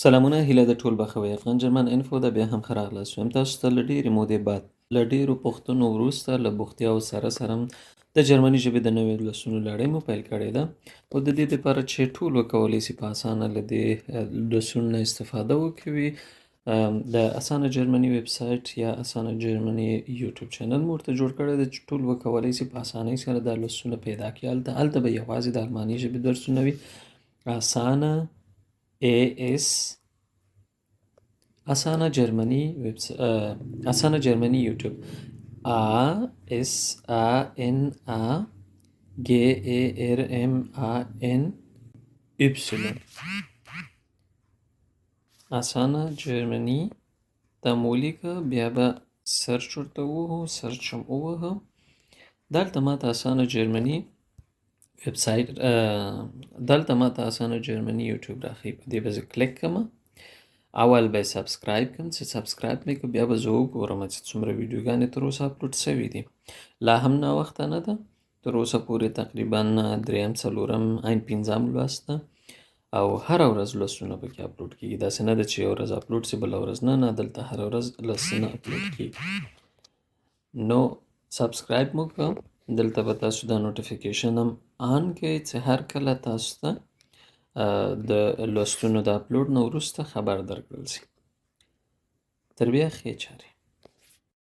سلامونه هیله د ټول بخوي افغان جرمن انفو د بیا هم ښه راغلاست وایم تاسو ته له ډېرې مودې بعد له ډېرو پوښتنو وروسته له بوختیاوو سره د جرمني ژبې د نویو لوستونو لړۍ مو پیل کړې ده او د دې دپاره چې ټول وکولی سي په اسانه له دې لوستونو نه استفاده وکوي د اسانه جرمني ویب سایټ یا اسانه جرمني یوټیوب چینل مو ورته جوړ کړی دی چې ټول وکولی سي په اسانۍ سره دا لوستونه پیدا کړي. هلته به یوازې د الماني ژبې درسونه وي. اسانه AS اسانه جرمني اسانه جرمني یوټیوب ASANA اسانه جرمني دا مو ولیکه بیا به سرچ ورته ووهو. سرچ هم ووهه. دلته ماته اسانه جرمني ویب سایټ دلته ماته اسانه جرمني یوټیوب راښیي. په دې به زه کلیک کړم. اول به یې سبسکرایب کړم. چې سبسکرایب مې کړ بیا به زه وګورم چې څومره ویډیوګانې تر اوسه اپلوډ سوي دي. لا هم ناوخته نه ده. تر اوسه پورې تقریبا دریم څلورم عین پنځم لوست ده او هره ورځ لوستونه پکې اپلوډ کېږي. داسې نه ده چې یوه ورځ اپلوډ سي بله ورځ نه دلته هره ورځ لوستونه اپلوډ کېږي. نو سبسکرایب مو کړه. دلته به تاسو دا نوټیفیکیشن هم آن کړئ چې هر کله تاسو ته د لوستونو د اپلوډ نه وروسته خبر درکړل سي. تر بیا ښې چارې.